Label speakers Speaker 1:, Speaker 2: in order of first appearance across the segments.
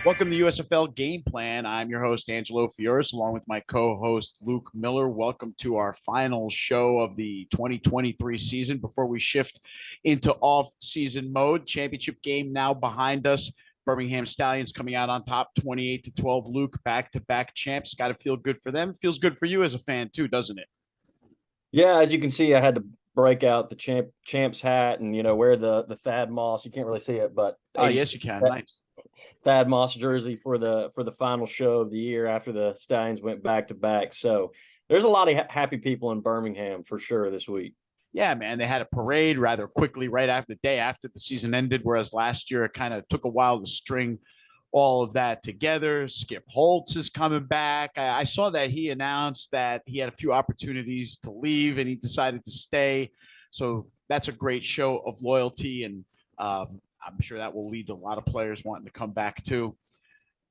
Speaker 1: Welcome to USFL Game Plan. I'm your host, Angelo Luke, along with my co-host, Luke Miller. Welcome to our final show of the 2023 season before we shift into off-season mode. Championship game now behind us. Birmingham Stallions coming out on top, 28-12. Luke, back-to-back champs. Got to feel good for them. Feels good for you as a fan, too, doesn't it?
Speaker 2: Yeah, as you can see, I had to break out the champs hat and wear the Thad Moss. You can't really see it, but
Speaker 1: Oh, yes, you can. Nice.
Speaker 2: Thad Moss jersey for the final show of the year after the Stallions went back to back. So there's a lot of happy people in Birmingham for sure this week.
Speaker 1: Yeah, man, they had a parade rather quickly right after the day after the season ended, whereas last year it kind of took a while to string all of that together. Skip Holtz is coming back. I saw that he announced that he had a few opportunities to leave and he decided to stay. So that's a great show of loyalty, and I'm sure that will lead to a lot of players wanting to come back too.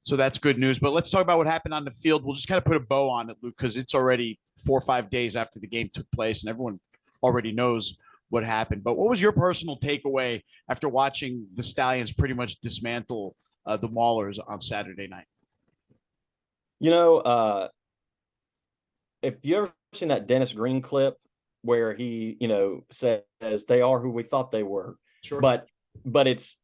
Speaker 1: So that's good news. But let's talk about what happened on the field. We'll just kind of put a bow on it, Luke, because it's already 4 or 5 days after the game took place, and everyone already knows what happened. But what was your personal takeaway after watching the Stallions pretty much dismantle the Maulers on Saturday night?
Speaker 2: If you ever seen that Dennis Green clip where he, says they are who we thought they were,
Speaker 1: sure.
Speaker 2: But it's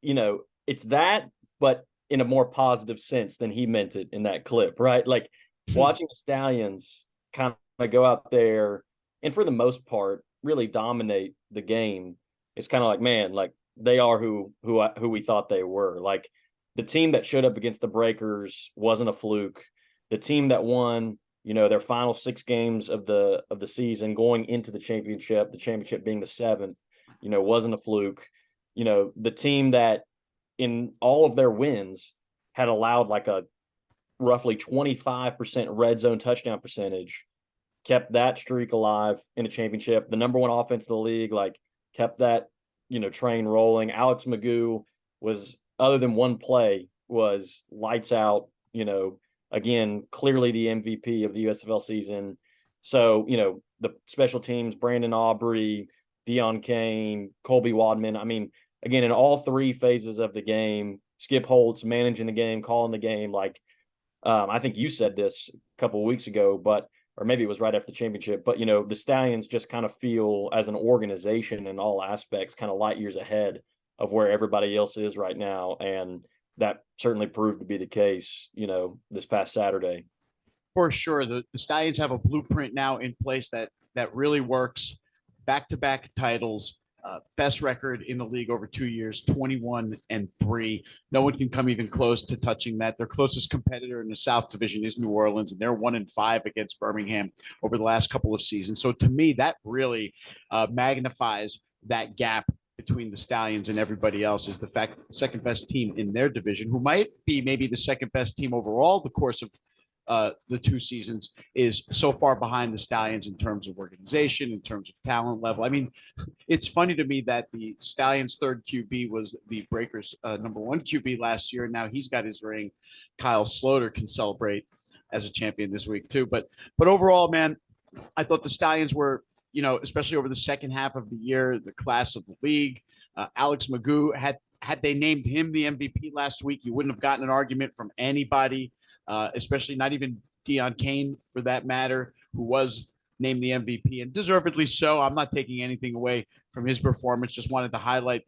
Speaker 2: that, but in a more positive sense than he meant it in that clip, right? Like watching the Stallions kind of go out there and for the most part really dominate the game. It's kind of like, man, like they are who we thought they were. Like the team that showed up against the Breakers wasn't a fluke. The team that won, their final 6 games of the season going into the championship being the 7th, wasn't a fluke. The team that in all of their wins had allowed like a roughly 25% red zone touchdown percentage, kept that streak alive in a championship. The number 1 offense of the league, like kept that, train rolling. Alex Magoo was, other than one play, was lights out, again, clearly the MVP of the USFL season. So, the special teams, Brandon Aubrey, Deion Kane, Colby Wadman. I mean, again, in all 3 phases of the game, Skip Holtz managing the game, calling the game. Like, I think you said this a couple of weeks ago, or maybe it was right after the championship, but, the Stallions just kind of feel as an organization in all aspects, kind of light years ahead of where everybody else is right now. And that certainly proved to be the case, this past Saturday.
Speaker 1: For sure. The Stallions have a blueprint now in place that really works. Back-to-back titles, best record in the league over 2 years, 21-3. No one can come even close to touching that. Their closest competitor in the South Division is New Orleans, and they're 1-5 against Birmingham over the last couple of seasons. So to me, that really magnifies that gap between the Stallions and everybody else, is the fact that the second best team in their division, who might be maybe the second best team overall the course of the 2 seasons, is so far behind the Stallions in terms of organization, in terms of talent level. I mean, it's funny to me that the Stallions' 3rd QB was the Breakers' number 1 QB last year, and now he's got his ring. Kyle Sloter can celebrate as a champion this week too. But overall, man, I thought the Stallions were, especially over the second half of the year, the class of the league. Alex Magoo, had they named him the MVP last week, you wouldn't have gotten an argument from anybody. Especially not even Deion Kane, for that matter, who was named the MVP, and deservedly so. I'm not taking anything away from his performance. Just wanted to highlight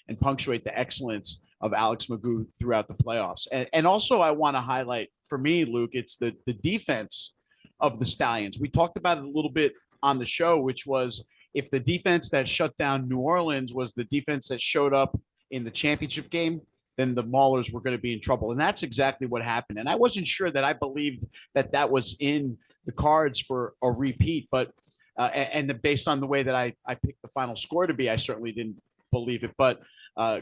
Speaker 1: and punctuate the excellence of Alex Magoo throughout the playoffs. And also I want to highlight, for me, Luke, it's the defense of the Stallions. We talked about it a little bit on the show, which was if the defense that shut down New Orleans was the defense that showed up in the championship game, then the Maulers were going to be in trouble. And that's exactly what happened. And I wasn't sure that I believed that was in the cards for a repeat, but and based on the way that I picked the final score to be, I certainly didn't believe it. But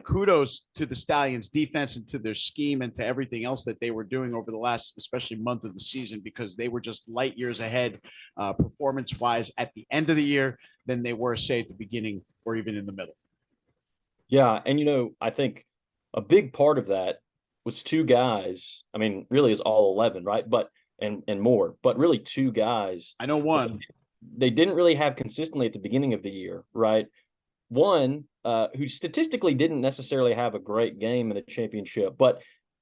Speaker 1: kudos to the Stallions defense and to their scheme and to everything else that they were doing over the last, especially month of the season, because they were just light years ahead performance-wise at the end of the year than they were, say, at the beginning or even in the middle.
Speaker 2: Yeah, and I think a big part of that was 2 guys. I mean, really is all 11, right? But and more, but really 2 guys.
Speaker 1: I know one.
Speaker 2: They didn't really have consistently at the beginning of the year, right? One who statistically didn't necessarily have a great game in the championship, but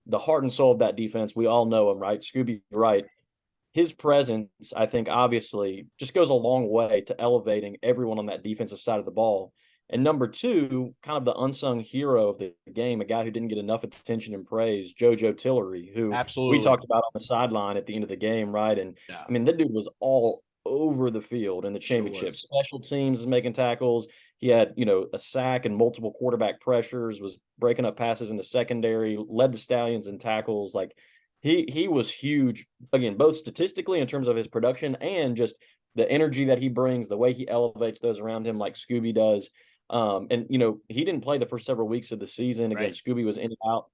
Speaker 2: the heart and soul of that defense. We all know him, right? Scooby Wright. His presence, I think, obviously just goes a long way to elevating everyone on that defensive side of the ball. And number two, kind of the unsung hero of the game, a guy who didn't get enough attention and praise, JoJo Tillery, who we
Speaker 1: Absolutely.
Speaker 2: talked about on the sideline at the end of the game, right? And
Speaker 1: Yeah,
Speaker 2: I mean, that dude was all over the field in the
Speaker 1: sure
Speaker 2: championship.
Speaker 1: was.
Speaker 2: Special teams is making tackles. He had, a sack and multiple quarterback pressures, was breaking up passes in the secondary, led the Stallions in tackles. Like he was huge again, both statistically in terms of his production and just the energy that he brings, the way he elevates those around him, like Scooby does. And he didn't play the first several weeks of the season. Again,
Speaker 1: Right.
Speaker 2: Scooby was in and out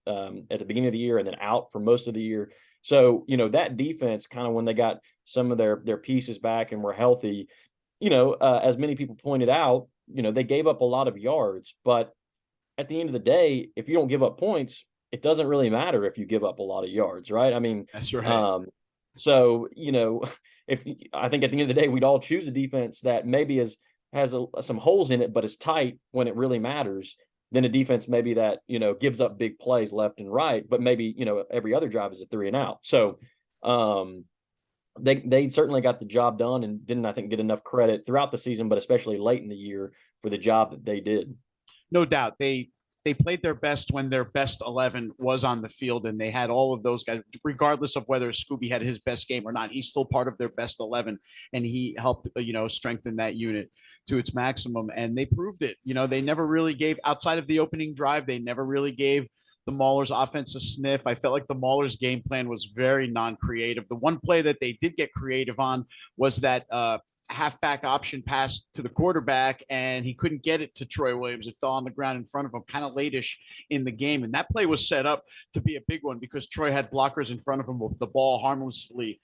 Speaker 2: at the beginning of the year and then out for most of the year. So, that defense kind of when they got some of their pieces back and were healthy, as many people pointed out, they gave up a lot of yards, but at the end of the day, if you don't give up points, it doesn't really matter if you give up a lot of yards, right? I mean,
Speaker 1: That's right.
Speaker 2: um, so if I think at the end of the day, we'd all choose a defense that maybe has some holes in it, but is tight when it really matters. Than a defense maybe that gives up big plays left and right, but maybe every other drive is a 3 and out. So um, they certainly got the job done and didn't I think get enough credit throughout the season, but especially late in the year for the job that they did.
Speaker 1: No doubt. They played their best when their best 11 was on the field, and they had all of those guys, regardless of whether Scooby had his best game or not. He's still part of their best 11, and he helped strengthen that unit to its maximum, and they proved it. They never really gave, outside of the opening drive, they never really gave the Maulers offense a sniff. I felt like the Maulers game plan was very non-creative. The one play that they did get creative on was that halfback option pass to the quarterback, and he couldn't get it to Troy Williams. It fell on the ground in front of him, kind of late-ish in the game. And that play was set up to be a big one because Troy had blockers in front of him. The ball harmlessly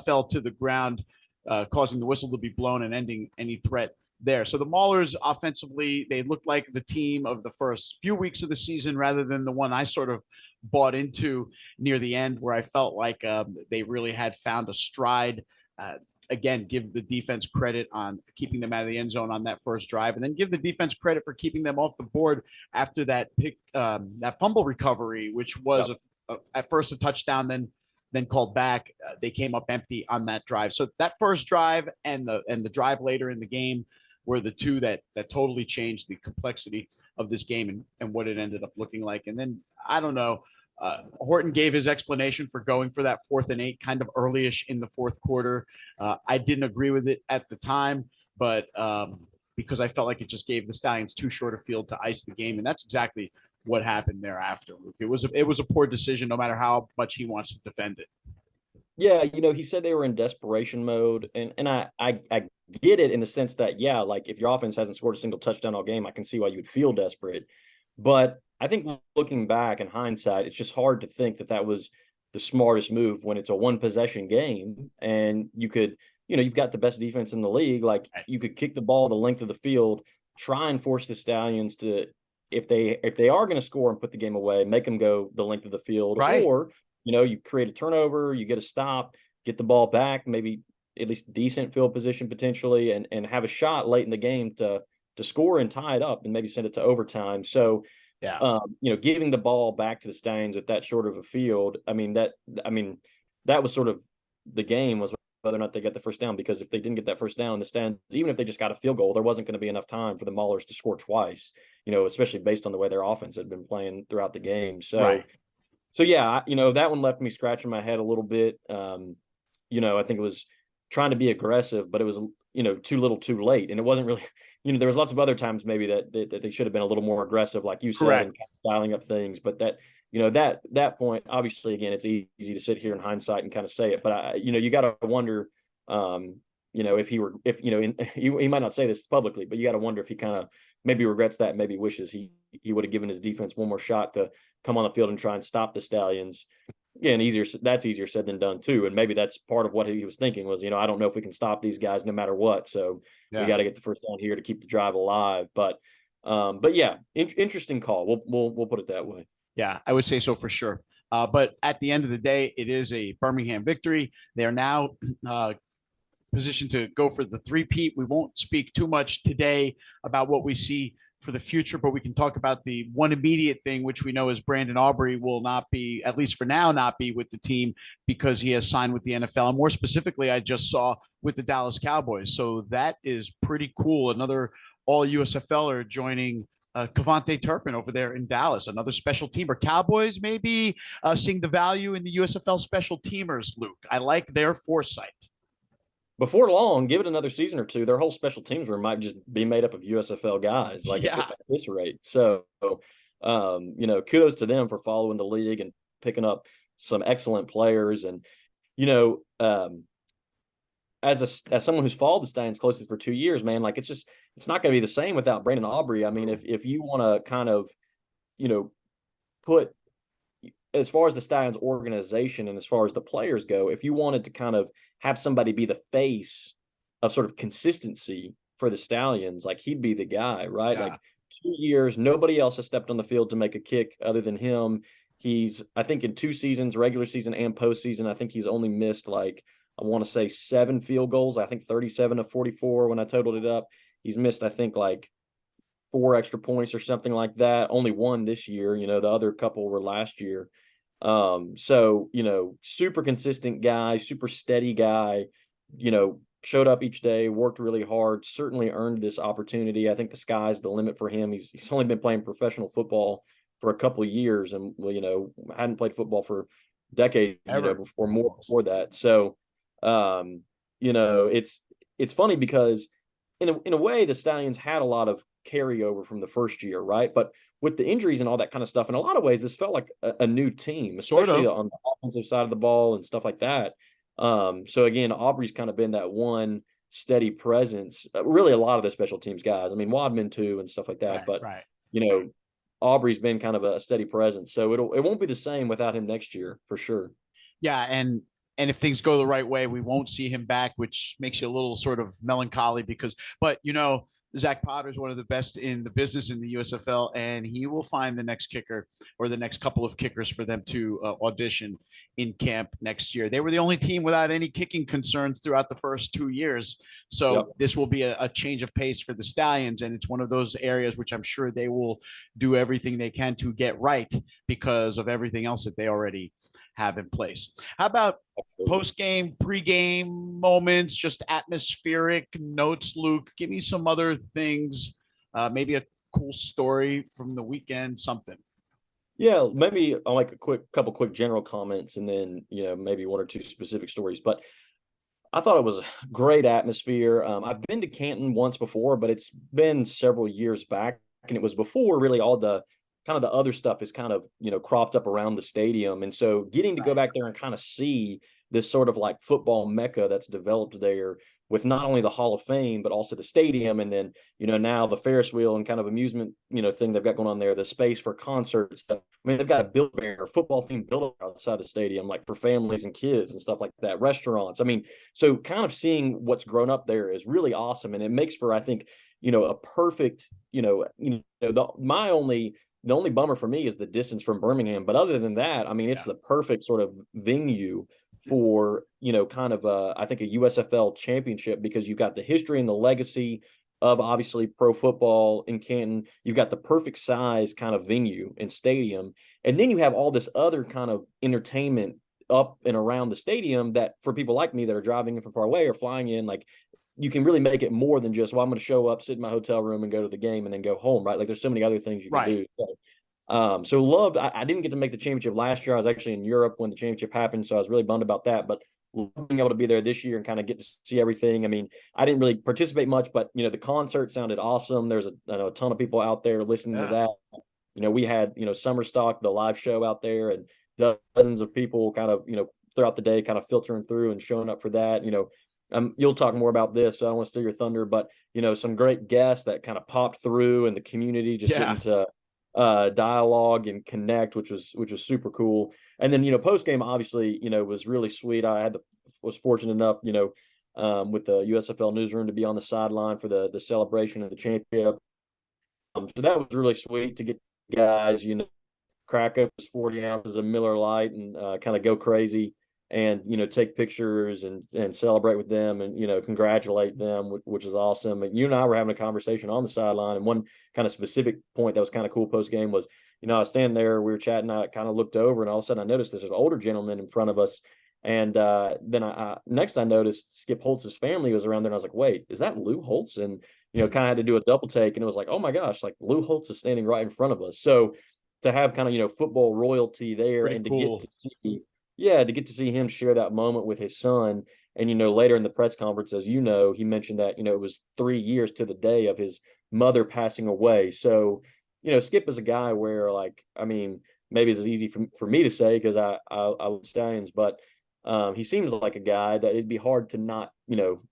Speaker 1: fell to the ground, causing the whistle to be blown and ending any threat there. So the Maulers offensively, they looked like the team of the first few weeks of the season rather than the one I sort of bought into near the end, where I felt like they really had found a stride. Again, give the defense credit on keeping them out of the end zone on that first drive, and then give the defense credit for keeping them off the board after that that fumble recovery, which was at first a touchdown, then called back. They came up empty on that drive. So that first drive and the drive later in the game were the two that totally changed the complexity of this game and what it ended up looking like. And then I don't know. Horton gave his explanation for going for that 4th and 8 kind of early-ish in the fourth quarter. I didn't agree with it at the time, but because I felt like it just gave the Stallions too short a field to ice the game, and that's exactly what happened thereafter. It was a poor decision, no matter how much he wants to defend it.
Speaker 2: Yeah, he said they were in desperation mode, and I get it in the sense that like if your offense hasn't scored a single touchdown all game, I can see why you would feel desperate. But I think looking back in hindsight, it's just hard to think that was the smartest move when it's a one possession game and you could, you've got the best defense in the league. Like you could kick the ball the length of the field, try and force the Stallions to, if they are going to score and put the game away, make them go the length of the field,
Speaker 1: Right.
Speaker 2: or, you create a turnover, you get a stop, get the ball back, maybe at least decent field position potentially, and have a shot late in the game to score and tie it up and maybe send it to overtime. So,
Speaker 1: Yeah.
Speaker 2: giving the ball back to the Stallions at that short of a field, that was sort of the game, was whether or not they got the first down, because if they didn't get that first down, the Stallions, even if they just got a field goal, there wasn't going to be enough time for the Maulers to score twice, especially based on the way their offense had been playing throughout the game. So,
Speaker 1: Right.
Speaker 2: yeah, that one left me scratching my head a little bit. I think it was trying to be aggressive, but it was, too little too late. And it wasn't really, there was lots of other times maybe that they should have been a little more aggressive, like you said,
Speaker 1: Correct.
Speaker 2: and dialing up things. But that, that point, obviously, again, it's easy to sit here in hindsight and kind of say it, but you got to wonder, if he might not say this publicly, but you got to wonder if he kind of maybe regrets that, maybe wishes he would have given his defense one more shot to come on the field and try and stop the Stallions. Again, that's easier said than done too. And maybe that's part of what he was thinking was, I don't know if we can stop these guys no matter what. So we got to get the first down here to keep the drive alive. But yeah, interesting call. We'll put it that way.
Speaker 1: Yeah, I would say so for sure. But at the end of the day, it is a Birmingham victory. They are now positioned to go for the three-peat. We won't speak too much today about what we see for the future, but we can talk about the one immediate thing, which we know is Brandon Aubrey will not be, at least for now, not be with the team because he has signed with the NFL. And more specifically, I just saw with the Dallas Cowboys. So that is pretty cool. Another all USFLer joining Cavante Turpin over there in Dallas, another special teamer. Cowboys maybe seeing the value in the USFL special teamers, Luke. I like their foresight.
Speaker 2: Before long, give it another season or two, their whole special teams room might just be made up of USFL guys, like
Speaker 1: Yeah.
Speaker 2: at this rate. So, kudos to them for following the league and picking up some excellent players. And, as someone who's followed the Stallions closely for 2 years, man, like it's not going to be the same without Brandon Aubrey. I mean, if you want to kind of, put, as far as the Stallions organization and as far as the players go, if you wanted to kind of have somebody be the face of sort of consistency for the Stallions, like he'd be the guy, right?
Speaker 1: Yeah.
Speaker 2: Like 2 years, nobody else has stepped on the field to make a kick other than him. I think in 2 seasons, regular season and postseason, I think he's only missed like, I want to say 7 field goals. I think 37 of 44 when I totaled it up. He's missed, I think, like 4 extra points or something like that. Only one this year. The other couple were last year. So, super consistent guy, super steady guy, showed up each day, worked really hard, certainly earned this opportunity. I think the sky's the limit for him. He's only been playing professional football for a couple of years and, hadn't played football for decades, before more before that. So, it's funny because in a way, the Stallions had a lot of carryover from the first year, right? But with the injuries and all that kind of stuff, in a lot of ways, this felt like a new team, especially on the offensive side of the ball and stuff like that. So again, Aubrey's kind of been that one steady presence. Really, a lot of the special teams guys. I mean, Wadman too, and stuff like that.
Speaker 1: Right.
Speaker 2: Aubrey's been kind of a steady presence. So it won't be the same without him next year for sure.
Speaker 1: Yeah, and if things go the right way, we won't see him back, which makes you a little sort of melancholy but Zach Potter is one of the best in the business in the USFL, and he will find the next kicker or the next couple of kickers for them to audition in camp next year. They were the only team without any kicking concerns throughout the first 2 years. So This will be a change of pace for the Stallions, and it's one of those areas which I'm sure they will do everything they can to get right because of everything else that they already have in place. How about post-game, pre-game moments, just atmospheric notes, Luke? Give me some other things, maybe a cool story from the weekend, something.
Speaker 2: Yeah, maybe I'll make a couple quick general comments and then, maybe 1 or 2 specific stories. But I thought it was a great atmosphere. I've been to Canton once before, but it's been several years back. And it was before really all the kind of the other stuff is kind of, cropped up around the stadium. And so getting to go back there and kind of see this sort of like football mecca that's developed there with not only the Hall of Fame, but also the stadium. And then, now the Ferris wheel and kind of amusement, thing they've got going on there, the space for concerts. I mean, they've got a build-a-bear, football themed build outside the stadium, like for families and kids and stuff like that, restaurants. I mean, so kind of seeing what's grown up there is really awesome. And it makes for, I think, a perfect, the only bummer for me is the distance from Birmingham. But other than that, I mean, it's the perfect sort of venue for, kind of I think a USFL championship because you've got the history and the legacy of obviously pro football in Canton. You've got the perfect size kind of venue and stadium. And then you have all this other kind of entertainment up and around the stadium that for people like me that are driving in from far away or flying in, like you can really make it more than just, well, I'm going to show up, sit in my hotel room and go to the game and then go home, right? Like there's so many other things you can do. So loved, I didn't get to make the championship last year. I was actually in Europe when the championship happened. So I was really bummed about that, but being able to be there this year and kind of get to see everything. I mean, I didn't really participate much, but the concert sounded awesome. There's a ton of people out there listening to that. We had, Summer Stock, the live show out there and dozens of people kind of, throughout the day, kind of filtering through and showing up for that, you'll talk more about this, so I don't want to steal your thunder, but some great guests that kind of popped through and the community just getting to dialogue and connect, which was super cool. And then post game obviously was really sweet. Was fortunate enough with the USFL newsroom to be on the sideline for the celebration of the championship. So that was really sweet to get guys crack up 40 ounces of Miller Lite and kind of go crazy. and, take pictures and celebrate with them and, congratulate them, which is awesome. And you and I were having a conversation on the sideline, and one kind of specific point that was kind of cool post game was, I was standing there, we were chatting, I kind of looked over, and all of a sudden I noticed there's an older gentleman in front of us. And then I next I noticed Skip Holtz's family was around there, and I was like, wait, is that Lou Holtz? And, kind of had to do a double take, and it was like, oh my gosh, like Lou Holtz is standing right in front of us. So to have kind of, football royalty there,
Speaker 1: Pretty
Speaker 2: and to
Speaker 1: cool.
Speaker 2: get to see, yeah, to get to see him share that moment with his son. And, later in the press conference, as he mentioned that, it was 3 years to the day of his mother passing away. So, Skip is a guy where, like, I mean, maybe it's easy for me to say because I love Stallions, but he seems like a guy that it'd be hard to not,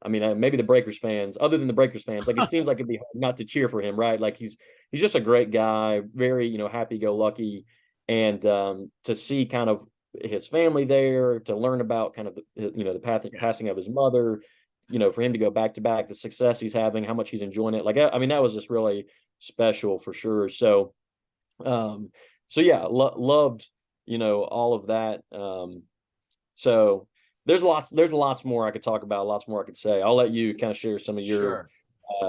Speaker 2: I mean, maybe the Breakers fans, other than the Breakers fans, like, it seems like it'd be hard not to cheer for him, right? Like, he's just a great guy, very, happy-go-lucky. And to see kind of his family there, to learn about kind of, the passing of his mother, for him to go back to back, the success he's having, how much he's enjoying it. Like, I mean, that was just really special for sure. So, yeah, loved, all of that. So there's lots more I could talk about, lots more I could say. I'll let you kind of share some of your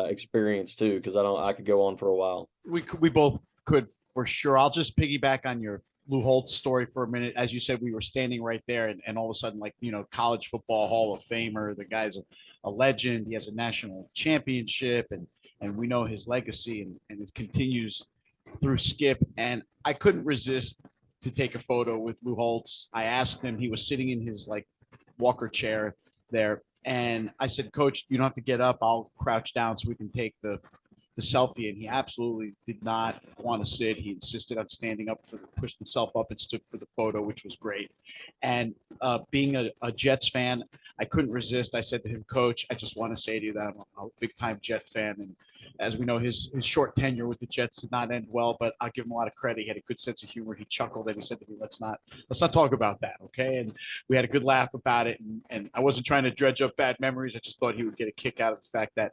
Speaker 2: experience too, because I could go on for a while.
Speaker 1: We both could for sure. I'll just piggyback on your Lou Holtz story for a minute. As you said, we were standing right there, and all of a sudden, like, college football Hall of Famer, the guy's a legend. He has a national championship, and we know his legacy, and it continues through Skip. And I couldn't resist to take a photo with Lou Holtz. I asked him, he was sitting in his like walker chair there. And I said, Coach, you don't have to get up. I'll crouch down so we can take the selfie. And he absolutely did not want to sit. He insisted on standing up, pushed himself up and stood for the photo, which was great. And being a Jets fan, I couldn't resist. I said to him, Coach, I just want to say to you that I'm a big time Jet fan. And as we know, his short tenure with the Jets did not end well, but I'll give him a lot of credit. He had a good sense of humor. He chuckled and he said to me, let's not talk about that. Okay. And we had a good laugh about it. And I wasn't trying to dredge up bad memories. I just thought he would get a kick out of the fact that,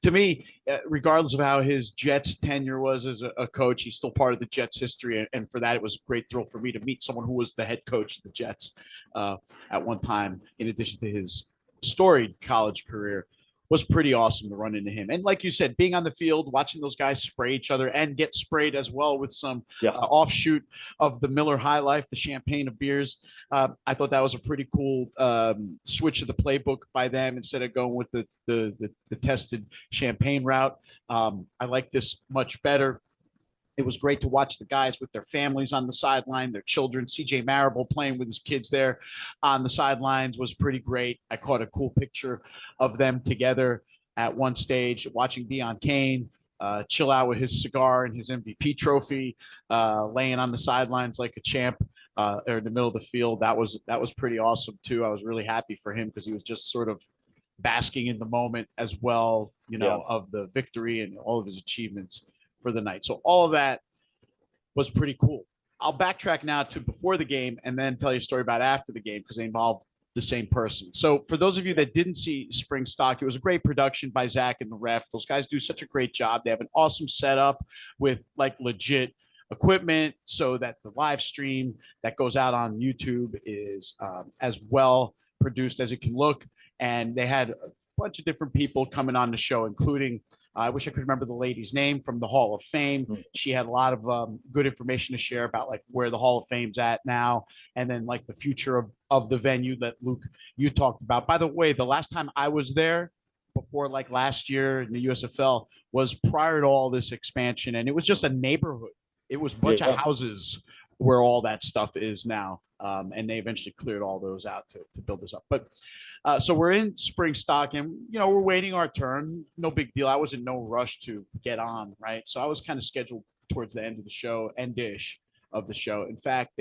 Speaker 1: to me, regardless of how his Jets tenure was as a coach, he's still part of the Jets history. And for that, it was a great thrill for me to meet someone who was the head coach of the Jets at one time, in addition to his storied college career. Was pretty awesome to run into him. And like you said, being on the field, watching those guys spray each other and get sprayed as well with some offshoot of the Miller High Life, the champagne of beers. I thought that was a pretty cool switch of the playbook by them instead of going with the tested champagne route. I like this much better. It was great to watch the guys with their families on the sideline, their children. CJ Marable playing with his kids there on the sidelines was pretty great. I caught a cool picture of them together at one stage, watching Deion Kane chill out with his cigar and his MVP trophy, laying on the sidelines like a champ or in the middle of the field. That was pretty awesome too. I was really happy for him because he was just sort of basking in the moment as well, of the victory and all of his achievements for the night. So all of that was pretty cool. I'll backtrack now to before the game and then tell you a story about after the game because they involve the same person. So for those of you that didn't see Spring Stock, it was a great production by Zach and the ref. Those guys do such a great job. They have an awesome setup with like legit equipment so that the live stream that goes out on YouTube is as well produced as it can look. And they had a bunch of different people coming on the show, including I wish I could remember the lady's name from the Hall of Fame. She had a lot of good information to share about like where the Hall of Fame's at now, and then like the future of the venue that Luke, you talked about. By the way, the last time I was there before like last year in the USFL was prior to all this expansion, and it was just a neighborhood. It was a bunch of houses where all that stuff is now. And they eventually cleared all those out to build this up. But so we're in Spring Stock and, we're waiting our turn. No big deal. I was in no rush to get on, right? So I was kind of scheduled towards the end of the show, end-ish of the show. In fact,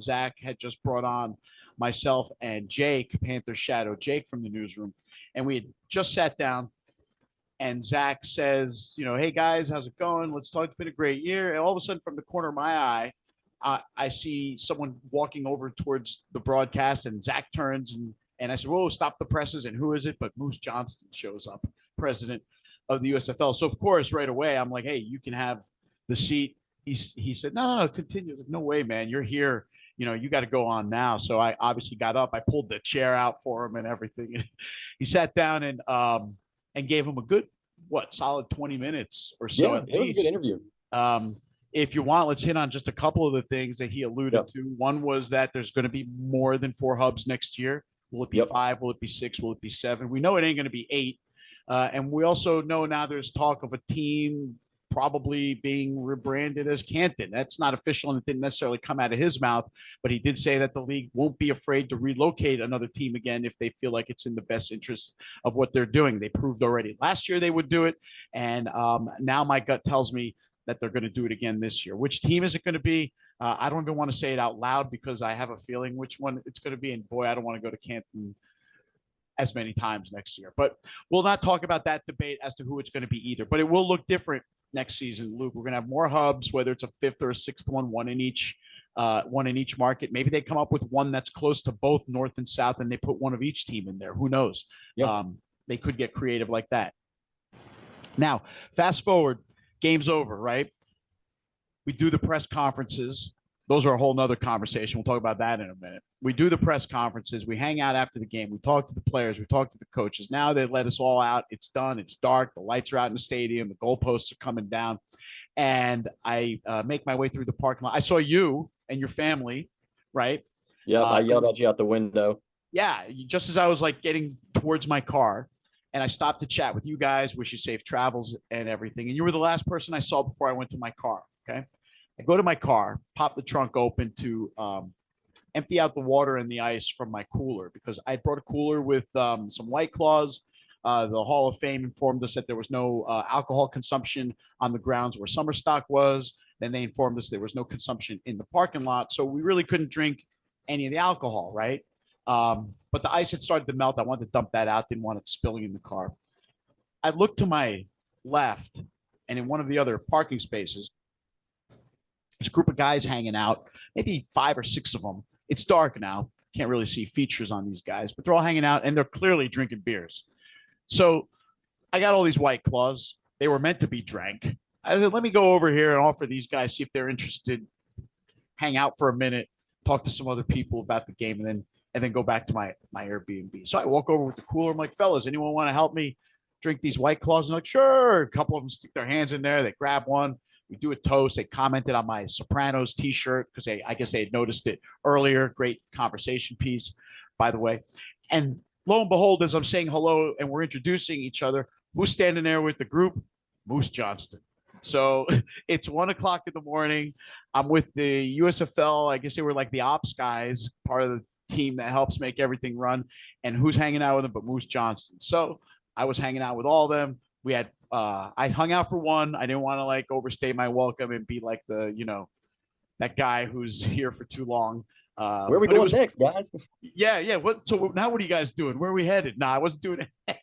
Speaker 1: Zach had just brought on myself and Jake, Panther Shadow, Jake from the newsroom. And we had just sat down and Zach says, hey guys, how's it going? Let's talk. It's been a great year. And all of a sudden from the corner of my eye, I see someone walking over towards the broadcast and Zach turns and I said, whoa, stop the presses. And who is it? But Moose Johnston shows up, president of the USFL. So of course, right away, I'm like, hey, you can have the seat. He said, no, continue. Like, no way, man. You're here you got to go on now. So I obviously got up. I pulled the chair out for him and everything. He sat down and gave him a good, solid 20 minutes or so
Speaker 2: Yeah,
Speaker 1: at
Speaker 2: it was a good
Speaker 1: least.
Speaker 2: interview.
Speaker 1: If you want, let's hit on just a couple of the things that he alluded to. One was that there's going to be more than 4 hubs next year. Will it be 5? Will it be 6? Will it be 7? We know it ain't going to be 8. And we also know now there's talk of a team probably being rebranded as Canton. That's not official, and it didn't necessarily come out of his mouth, but he did say that the league won't be afraid to relocate another team again if they feel like it's in the best interest of what they're doing. They proved already last year they would do it, and now my gut tells me that they're going to do it again this year. Which team is it going to be? I don't even want to say it out loud because I have a feeling which one it's going to be, and boy, I don't want to go to Canton as many times next year. But we'll not talk about that debate as to who it's going to be either. But it will look different next season, Luke. We're going to have more hubs, whether it's a 5th or a 6th one in each market. Maybe they come up with one that's close to both North and South, and they put one of each team in there. Who knows? Yep. They could get creative like that. Now, fast forward, game's over, right? We do the press conferences. Those are a whole nother conversation. We'll talk about that in a minute. We do the press conferences. We hang out after the game. We talk to the players. We talk to the coaches. Now they let us all out. It's done. It's dark. The lights are out in the stadium. The goalposts are coming down. And I make my way through the parking lot. I saw you and your family, right?
Speaker 2: Yeah, I yelled at you out the window.
Speaker 1: Yeah, just as I was like getting towards my car. And I stopped to chat with you guys, wish you safe travels and everything. And you were the last person I saw before I went to my car, okay? I go to my car, pop the trunk open to empty out the water and the ice from my cooler because I brought a cooler with some White Claws. The Hall of Fame informed us that there was no alcohol consumption on the grounds where summer stock was. Then they informed us there was no consumption in the parking lot. So we really couldn't drink any of the alcohol, right? But the ice had started to melt. I wanted to dump that out. Didn't want it spilling in the car. I looked to my left, and in one of the other parking spaces, there's a group of guys hanging out, maybe 5 or 6 of them. It's dark now. Can't really see features on these guys, but they're all hanging out, and they're clearly drinking beers. So I got all these White Claws. They were meant to be drank. I said, let me go over here and offer these guys, see if they're interested, hang out for a minute, talk to some other people about the game, and then go back to my Airbnb. So I walk over with the cooler. I'm like, fellas, anyone want to help me drink these White Claws? And like, sure. A couple of them stick their hands in there. They grab one. We do a toast. They commented on my Sopranos t-shirt because I guess they had noticed it earlier. Great conversation piece, by the way. And lo and behold, as I'm saying hello and we're introducing each other, who's standing there with the group? Moose Johnston. So it's 1 o'clock in the morning. I'm with the USFL. I guess they were like the ops guys, part of the team that helps make everything run. And who's hanging out with them but Moose Johnston? So I was hanging out with all of them. We had I hung out for one. I didn't want to like overstay my welcome and be like that guy who's here for too long.
Speaker 2: Where are we going next, guys?
Speaker 1: Yeah. So now what are you guys doing? Where are we headed? I wasn't doing it.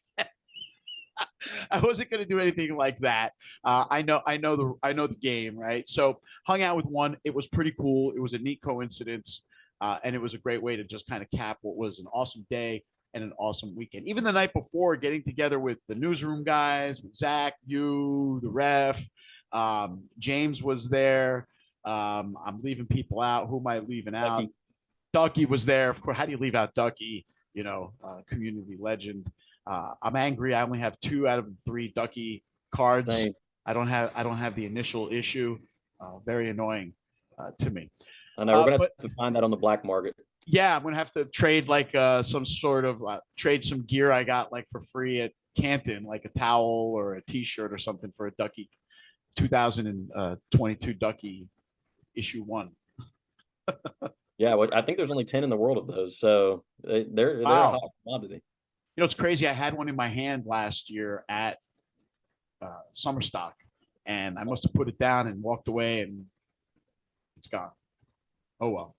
Speaker 1: I wasn't going to do anything like that. I know the game, right? So hung out with one. It was pretty cool. It was a neat coincidence. And it was a great way to just kind of cap what was an awesome day and an awesome weekend. Even the night before, getting together with the newsroom guys, with Zach, you, the ref, James was there. I'm leaving people out. Who am I leaving out? Ducky was there. Of course, how do you leave out Ducky? Community legend. I'm angry. I only have 2 out of 3 Ducky cards.
Speaker 2: Same.
Speaker 1: I don't have the initial issue. Very annoying to me.
Speaker 2: I know we're gonna have to find that on the black market.
Speaker 1: Yeah, I'm gonna have to trade like some sort of trade some gear I got like for free at Canton, like a towel or a T-shirt or something for a Ducky 2022 Ducky issue 1.
Speaker 2: Yeah, well, I think there's only 10 in the world of those, so they're a hot commodity.
Speaker 1: It's crazy. I had one in my hand last year at Summer Stock, and I must have put it down and walked away, and it's gone. Oh well.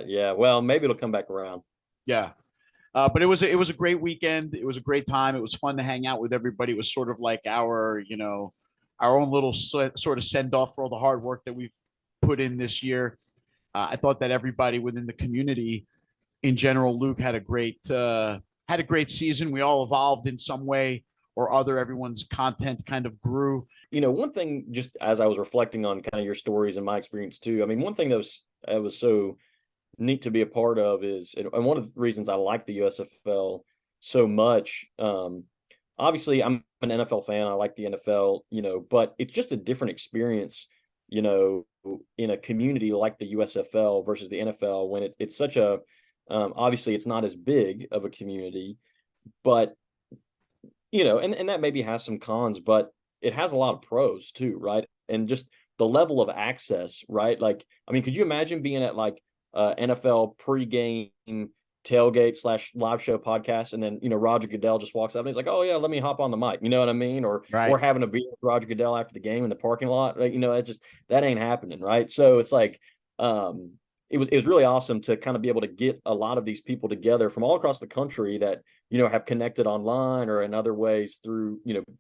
Speaker 2: Yeah. Well, maybe it'll come back around.
Speaker 1: Yeah. But it was a great weekend. It was a great time. It was fun to hang out with everybody. It was sort of like our own little sort of send off for all the hard work that we've put in this year. I thought that everybody within the community in general, Luke, had a great season. We all evolved in some way or other. Everyone's content kind of grew.
Speaker 2: One thing, just as I was reflecting on kind of your stories and my experience too, I mean, one thing that was so neat to be a part of is, and one of the reasons I like the USFL so much. Obviously, I'm an NFL fan. I like the NFL, but it's just a different experience, you know, in a community like the USFL versus the NFL when it's such a, obviously it's not as big of a community, but and that maybe has some cons, but it has a lot of pros too, right? And just the level of access, right? Like, I mean, could you imagine being at like NFL pregame tailgate slash live show podcast, and then Roger Goodell just walks up and he's like, "Oh yeah, let me hop on the mic," you know what I mean? Or
Speaker 1: Right.
Speaker 2: having a beer with Roger Goodell after the game in the parking lot, right? That ain't happening, right? So it's like, um, it was really awesome to kind of be able to get a lot of these people together from all across the country that have connected online or in other ways through,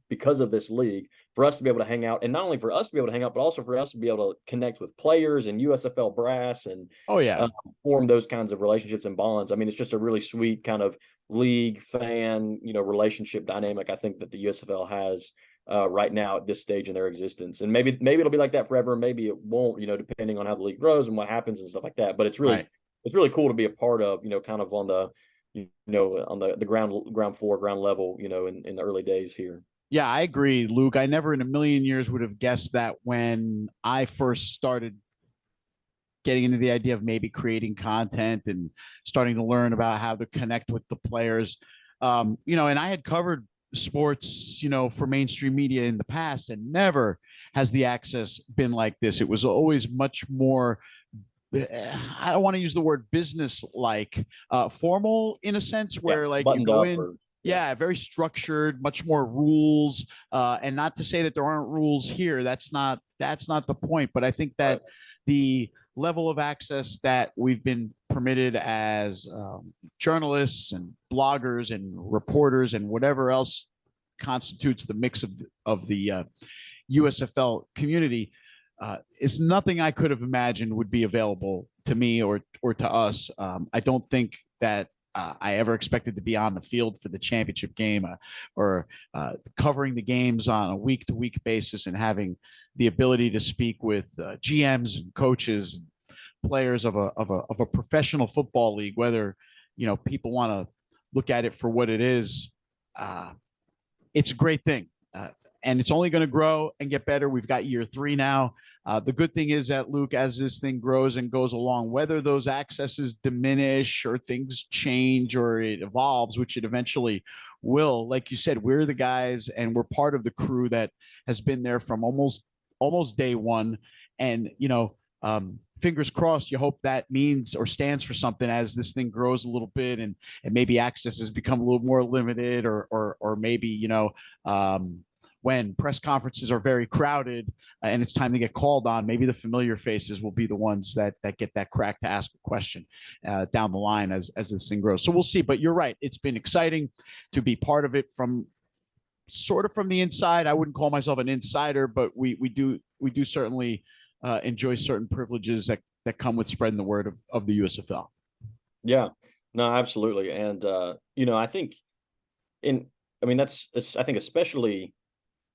Speaker 2: because of this league, for us to be able to hang out, and not only for us to be able to hang out, but also for us to be able to connect with players and USFL brass and
Speaker 1: Oh yeah.
Speaker 2: form those kinds of relationships and bonds. I mean, it's just a really sweet kind of league fan, relationship dynamic, I think, that the USFL has right now at this stage in their existence. And maybe it'll be like that forever. Maybe it won't, depending on how the league grows and what happens and stuff like that. But
Speaker 1: Right.
Speaker 2: it's really cool to be a part of, kind of on the on the ground floor, ground level, in the early days here.
Speaker 1: Yeah, I agree, Luke. I never in a million years would have guessed that when I first started getting into the idea of maybe creating content and starting to learn about how to connect with the players. And I had covered sports, for mainstream media in the past, and never has the access been like this. It was always much more, I don't want to use the word business like, formal in a sense,
Speaker 2: Yeah,
Speaker 1: where like you
Speaker 2: buttoned
Speaker 1: go
Speaker 2: up
Speaker 1: in.
Speaker 2: or yeah.
Speaker 1: Yeah, very structured, much more rules. And not to say that there aren't rules here. That's not the point. But I think that
Speaker 2: Right.
Speaker 1: the level of access that we've been permitted as journalists and bloggers and reporters and whatever else constitutes the mix of the USFL community is nothing I could have imagined would be available to me or to us. I don't think that I ever expected to be on the field for the championship game or covering the games on a week to week basis and having the ability to speak with GMs and coaches and players of a professional football league, whether people want to look at it for what it is. Uh, it's a great thing. And it's only going to grow and get better. We've got year 3 now. The good thing is that, Luke, as this thing grows and goes along, whether those accesses diminish or things change or it evolves, which it eventually will, like you said, we're the guys and we're part of the crew that has been there from almost day one. And, fingers crossed, you hope that means or stands for something as this thing grows a little bit and maybe access has become a little more limited or maybe, when press conferences are very crowded and it's time to get called on, maybe the familiar faces will be the ones that get that crack to ask a question down the line as this thing grows. So we'll see. But you're right; it's been exciting to be part of it from sort of from the inside. I wouldn't call myself an insider, but we do certainly enjoy certain privileges that come with spreading the word of the USFL.
Speaker 2: Yeah, no, absolutely. And I think in I mean that's I think especially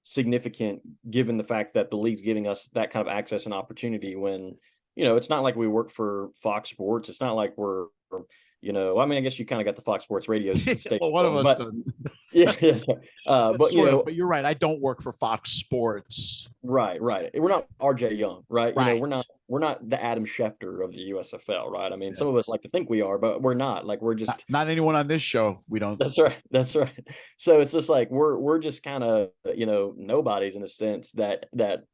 Speaker 2: significant given the fact that the league's giving us that kind of access and opportunity when, it's not like we work for Fox Sports. It's not like we're, I mean, I guess you kind of got the Fox Sports radio station
Speaker 1: Well, one of
Speaker 2: going,
Speaker 1: us
Speaker 2: but
Speaker 1: does,
Speaker 2: yeah,
Speaker 1: but
Speaker 2: but
Speaker 1: sort of. But you're right. I don't work for Fox Sports.
Speaker 2: right, right. We're not RJ Young, right?
Speaker 1: Right.
Speaker 2: We're not the Adam Schefter of the USFL, right? I mean,
Speaker 1: Yeah.
Speaker 2: some of us like to think we are, but we're not. Like we're
Speaker 1: Not,
Speaker 2: just
Speaker 1: not anyone on this show. We don't.
Speaker 2: That's right. That's right. So it's just like we're just kind of, nobodies in a sense that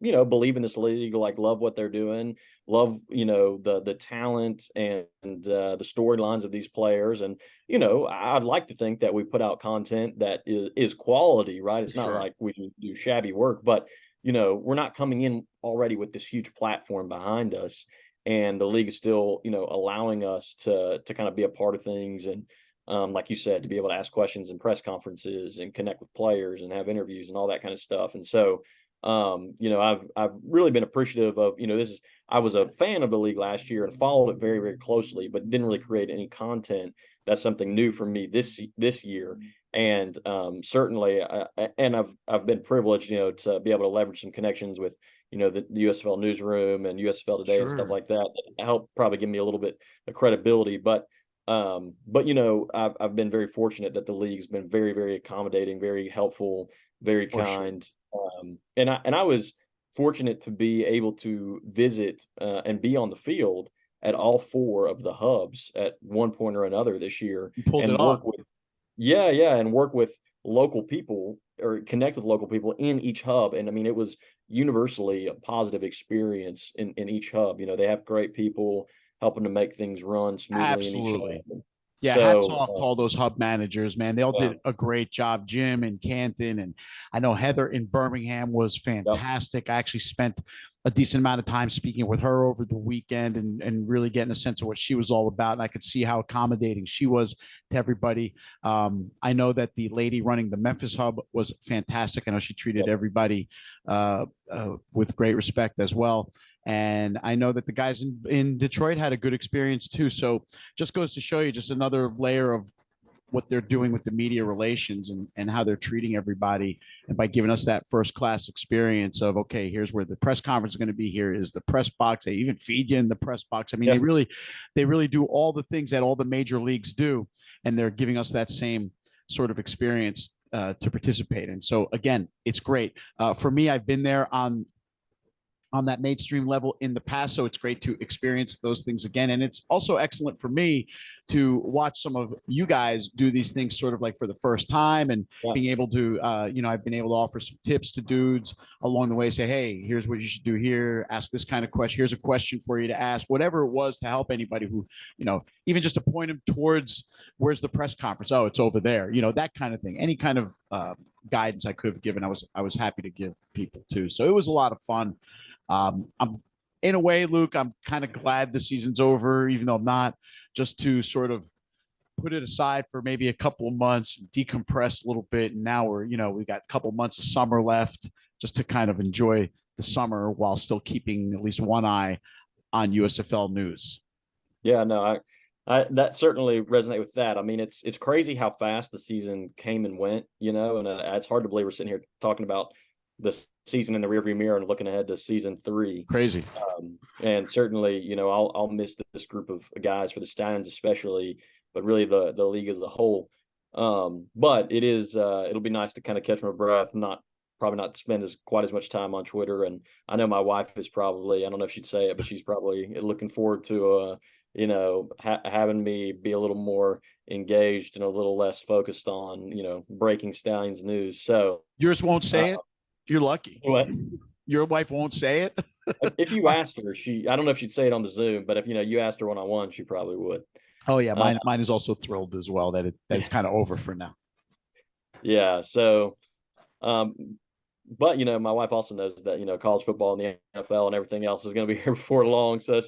Speaker 2: believe in this league, like love what they're doing, love, the talent and the storylines of these players. And, I'd like to think that we put out content that is quality, right? It's not
Speaker 1: Sure.
Speaker 2: like we do shabby work, but we're not coming in already with this huge platform behind us. And the league is still, allowing us to kind of be a part of things and like you said, to be able to ask questions in press conferences and connect with players and have interviews and all that kind of stuff. And so, I've really been appreciative of, I was a fan of the league last year and followed it very, very closely, but didn't really create any content. that's something new for me this year. And certainly, I've been privileged, to be able to leverage some connections with, the USFL newsroom and USFL Today and stuff
Speaker 1: Sure.
Speaker 2: like that. That help probably give me a little bit of credibility. But I've been very fortunate that the league's been very, very accommodating, very helpful, very
Speaker 1: For sure.
Speaker 2: kind. And I was fortunate to be able to visit and be on the field at all four of the hubs at one point or another this year,
Speaker 1: You pulled it
Speaker 2: and
Speaker 1: off.
Speaker 2: and work with local people or connect with local people in each hub. And I mean, it was universally a positive experience in each hub. They have great people helping to make things run smoothly in each
Speaker 1: Absolutely.
Speaker 2: hub.
Speaker 1: Yeah, hats
Speaker 2: So,
Speaker 1: off to all those hub managers, man. They all
Speaker 2: yeah,
Speaker 1: did a great job. Jim and Canton, and I know Heather in Birmingham was
Speaker 2: yep,
Speaker 1: fantastic. I actually spent a decent amount of time speaking with her over the weekend and really getting a sense of what she was all about. And I could see how accommodating she was to everybody. I know that the lady running the Memphis hub was fantastic. I know she treated
Speaker 2: yep,
Speaker 1: everybody with great respect as well. And I know that the guys in Detroit had a good experience too. So just goes to show you just another layer of what they're doing with the media relations and how they're treating everybody. And by giving us that first class experience of, okay, here's where the press conference is going to be. Here is the press box. They even feed you in the press box. I mean,
Speaker 2: yeah,
Speaker 1: they really do all the things that all the major leagues do. And they're giving us that same sort of experience to participate in. So again, it's great. For me, I've been there on that mainstream level in the past. So it's great to experience those things again. And it's also excellent for me to watch some of you guys do these things sort of like for the first time and
Speaker 2: yeah,
Speaker 1: being able to, I've been able to offer some tips to dudes along the way, say, hey, here's what you should do here. Ask this kind of question. Here's a question for you to ask, whatever it was to help anybody who, even just to point them towards where's the press conference. Oh, it's over there, that kind of thing. Any kind of guidance I could have given, I was happy to give people too. So it was a lot of fun. I'm in a way, Luke, I'm kind of glad the season's over, even though I'm not, just to sort of put it aside for maybe a couple of months, decompress a little bit. And now we got a couple of months of summer left just to kind of enjoy the summer while still keeping at least one eye on USFL news.
Speaker 2: yeah. No, I that certainly resonate with that. I mean, it's crazy how fast the season came and went, and it's hard to believe we're sitting here talking about the season in the rearview mirror and looking ahead to season 3.
Speaker 1: Crazy.
Speaker 2: And certainly, I'll miss this group of guys for the Stallions especially, but really the league as a whole. But it'll be nice to kind of catch my breath, probably not spend quite as much time on Twitter. And I know my wife is probably, I don't know if she'd say it, but she's probably looking forward to having me be a little more engaged and a little less focused on breaking Stallions news. So
Speaker 1: Yours won't say it. You're lucky.
Speaker 2: what?
Speaker 1: Your wife won't say it.
Speaker 2: If you asked her, I don't know if she'd say it on the Zoom, but if you asked her one-on-one, she probably would.
Speaker 1: Oh yeah,
Speaker 2: Uh,
Speaker 1: mine is also thrilled as well that it's kind of over for now.
Speaker 2: yeah. So, um, but my wife also knows that college football and the NFL and everything else is going to be here before long. So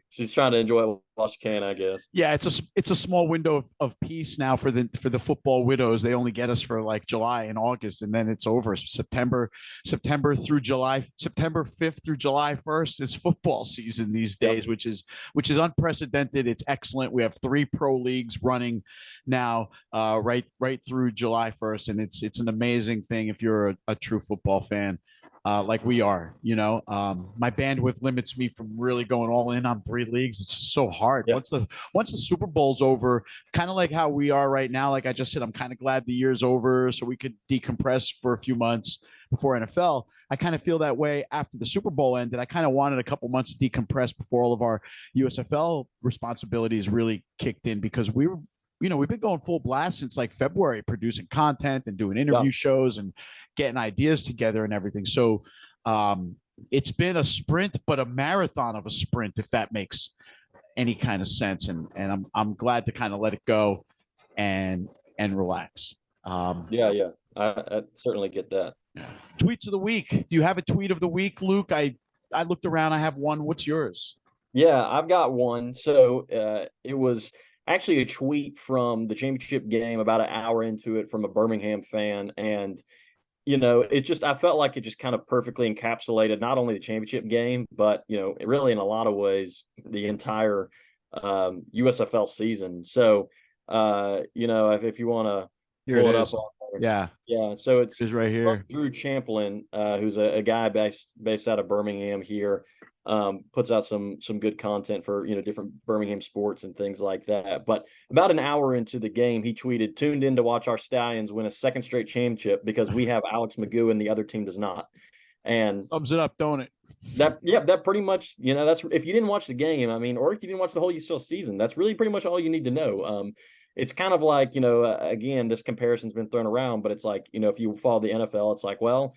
Speaker 2: she's trying to enjoy it while she can, I guess.
Speaker 1: Yeah, it's a small window of peace now for the football widows. They only get us for like July and August, and then it's over. September through July, September 5th through July 1st is football season these
Speaker 2: Yep.
Speaker 1: days, which is unprecedented. It's excellent. We have 3 pro leagues running now, right through July 1st, and it's an amazing thing if you're a true football fan. Like we are, my bandwidth limits me from really going all in on 3 leagues. It's just so hard.
Speaker 2: Yep.
Speaker 1: Once the Super Bowl's over, kind of like how we are right now. Like I just said, I'm kind of glad the year's over so we could decompress for a few months before NFL. I kind of feel that way after the Super Bowl ended. I kind of wanted a couple months to decompress before all of our USFL responsibilities really kicked in because we've been going full blast since like February, producing content and doing interview shows and getting ideas together and everything. So it's been a sprint, but a marathon of a sprint, if that makes any kind of sense. And I'm glad to kind of let it go and relax.
Speaker 2: Yeah. I certainly get that.
Speaker 1: Tweets of the week. Do you have a tweet of the week, Luke? I looked around. I have one. What's yours?
Speaker 2: Yeah, I've got one. So it was actually a tweet from the championship game about an hour into it from a Birmingham fan. And, I felt like it just kind of perfectly encapsulated not only the championship game, but, really in a lot of ways, the entire USFL season. So If you want to
Speaker 1: Here
Speaker 2: pull
Speaker 1: it
Speaker 2: it up
Speaker 1: is.
Speaker 2: on there.
Speaker 1: Yeah,
Speaker 2: Yeah, so it's
Speaker 1: it is right here.
Speaker 2: Drew Champlin, who's a guy based out of Birmingham here. Puts out some good content for different Birmingham sports and things like that. But about an hour into the game, he tweeted, "Tuned in to watch our Stallions win a second straight championship because we have Alex Magoo and the other team does not." And
Speaker 1: Sums it up, don't it?
Speaker 2: that pretty much, that's if you didn't watch the game, I mean, or if you didn't watch the whole USFL season, that's really pretty much all you need to know. It's kind of like, again, this comparison's been thrown around, but it's like, if you follow the NFL, it's like, well,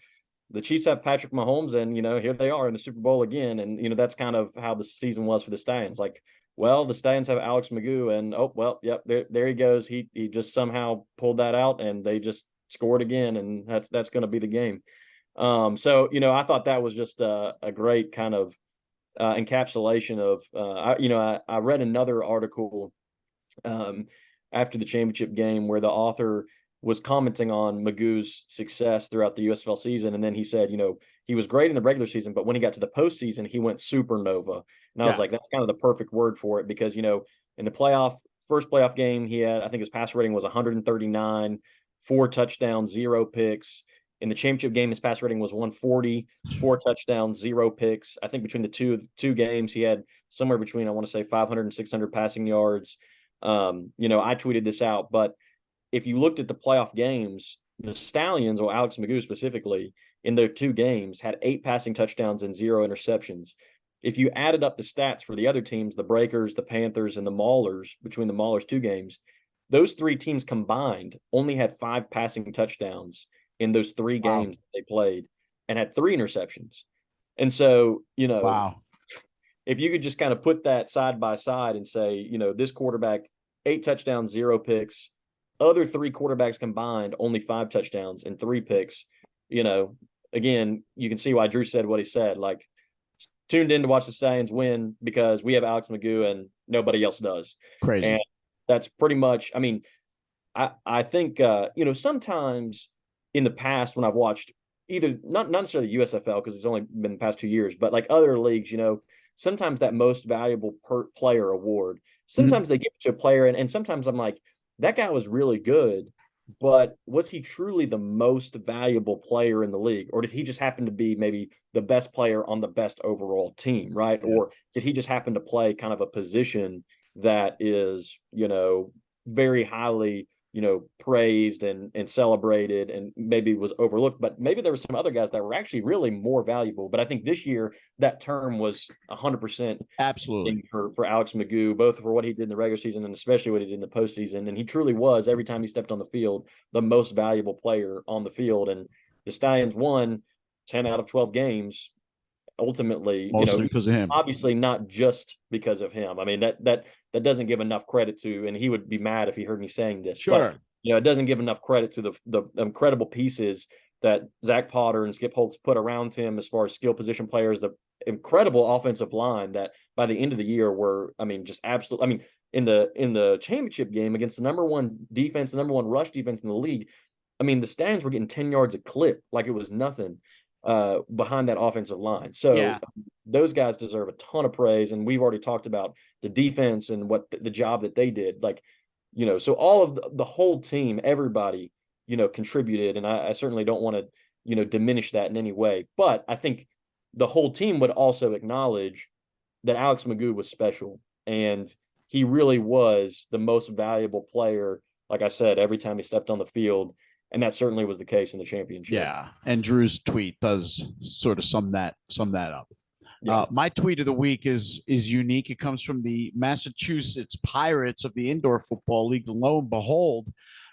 Speaker 2: the Chiefs have Patrick Mahomes, and here they are in the Super Bowl again, and that's kind of how the season was for the Stallions. Like, well, the Stallions have Alex Magoo, and oh well, yep, there he goes. He just somehow pulled that out, and they just scored again, and that's going to be the game. So I thought that was just a great kind of encapsulation of I read another article um, after the championship game where the author was commenting on Magoo's success throughout the USFL season, and then he said, he was great in the regular season, but when he got to the postseason, he went supernova, and I was like, that's kind of the perfect word for it because in the first playoff game, he had, I think his pass rating was 139, 4 touchdowns, 0 picks. In the championship game, his pass rating was 140, 4 touchdowns, 0 picks. I think between the two games, he had somewhere between, I want to say, 500 and 600 passing yards. I tweeted this out, but if you looked at the playoff games, the Stallions, or Alex Magoo specifically, in their 2 games, had 8 passing touchdowns and 0 interceptions. If you added up the stats for the other teams, the Breakers, the Panthers, and the Maulers, between the Maulers' 2 games, those 3 teams combined only had 5 passing touchdowns in those 3 games they played and had 3 interceptions. And so,
Speaker 1: Wow.
Speaker 2: if you could just kind of put that side by side and say, this quarterback, 8 touchdowns, 0 picks, other 3 quarterbacks combined, only 5 touchdowns and 3 picks, again, you can see why Drew said what he said. Like, tuned in to watch the Stallions win because we have Alex Magoo and nobody else does.
Speaker 1: Crazy.
Speaker 2: And that's pretty much, I mean, I think, sometimes in the past when I've watched either, not necessarily USFL because it's only been the past 2 years, but like other leagues, sometimes that most valuable player award, sometimes they give it to a player, and sometimes I'm like, that guy was really good, but was he truly the most valuable player in the league? Or did he just happen to be maybe the best player on the best overall team, right? Yeah. Or did he just happen to play kind of a position that is, very highly, praised and celebrated and maybe was overlooked, but maybe there were some other guys that were actually really more valuable. But I think this year that term was 100%
Speaker 1: absolutely
Speaker 2: for Alex Magoo, both for what he did in the regular season and especially what he did in the postseason. And he truly was, every time he stepped on the field, the most valuable player on the field. And the Stallions won 10 out of 12 games. Ultimately,
Speaker 1: mostly because of him.
Speaker 2: Obviously not just because of him. I mean, that doesn't give enough credit to, and he would be mad if he heard me saying this.
Speaker 1: Sure.
Speaker 2: But, it doesn't give enough credit to the incredible pieces that Zach Potter and Skip Holtz put around him as far as skill position players, the incredible offensive line that by the end of the year were, I mean, just absolutely, I mean, in the championship game against the number 1 defense, the number 1 rush defense in the league, I mean, the Stallions were getting 10 yards a clip like it was nothing behind that offensive line. So those guys deserve a ton of praise. And we've already talked about the defense and what the job that they did. Like, so all of the whole team, everybody, contributed. And I certainly don't want to, diminish that in any way. But I think the whole team would also acknowledge that Alex Magoo was special. And he really was the most valuable player, like I said, every time he stepped on the field. And that certainly was the case in the championship.
Speaker 1: Yeah. And Drew's tweet does sort of sum that up. Yeah. My tweet of the week is unique. It comes from the Massachusetts Pirates of the Indoor Football League. Lo and behold,